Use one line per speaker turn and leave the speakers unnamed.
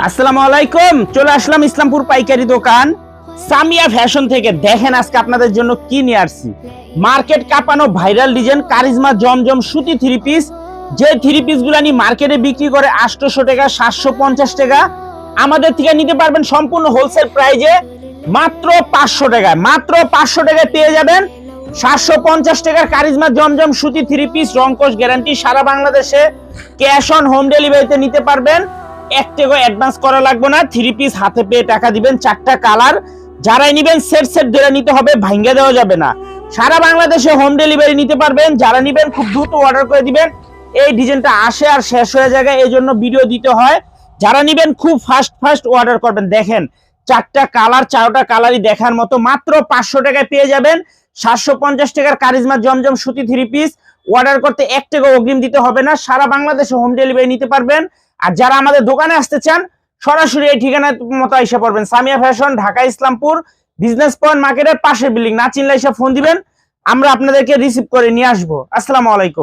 আসসালামু আলাইকুম। চলে আসলাম ইসলামপুর পাইকারি দোকান সামিয়া ফ্যাশন থেকে। দেখেন আজকে আপনাদের জন্য কি নিয়ে আসছি। মার্কেট কাঁপানো ভাইরাল ডিজাইন কারিজমা জমজম সুতি থ্রি পিস। যে থ্রি পিস গুলা নিয়ে মার্কেটে বিক্রি করে 800 টাকা 750 টাকা, আমাদের থেকে নিতে পারবেন সম্পূর্ণ হোলসেল প্রাইজে মাত্র 500 টাকায়। মাত্র 500 টাকায় পেয়ে যাবেন 750 টাকার কারিজমা জমজম সুতি থ্রি পিস, রংকশ গ্যারান্টি। সারা বাংলাদেশে ক্যাশ অন হোম ডেলিভারিতে নিতে পারবেন। 1 টাকা অ্যাডভান্স করা লাগবে না। থ্রি পিস হাতে পেয়ে টাকা দিবেন। 4টা কালার, যারাই নিবেন সেট সেট ধরে নিতে হবে, ভাঙ্গা দেওয়া যাবে না। সারা বাংলাদেশে হোম ডেলিভারি নিতে পারবেন। যারা নিবেন খুব দ্রুত অর্ডার করে দিবেন। এই ডিজাইনটা আসে আর শেষ হয়ে যায়, এই জন্য ভিডিও দিতে হয়। যারা নিবেন খুব ফাস্ট অর্ডার করবেন। দেখেন 4টা কালার, 4টা কালারই দেখার মতো। মাত্র 500 টাকায় পেয়ে যাবেন 750 টাকার কারিজমা জমজম সুতি থ্রি পিস। অর্ডার করতে 1 টাকা অগ্রিম দিতে হবে না। সারা বাংলাদেশে হোম ডেলিভারি নিতে পারবেন। আর যারা আমাদের দোকানে আসতে চান সরাসরি এই ঠিকানা মতো এসে পড়বেন। Samia fashion, Dhaka Islampur business point মার্কেটের পাশের বিল্ডিং। না চিনলে এসে ফোন দিবেন, আমরা আপনাদেরকে রিসিভ করে নিয়ে আসবো। আসসালামু আলাইকুম।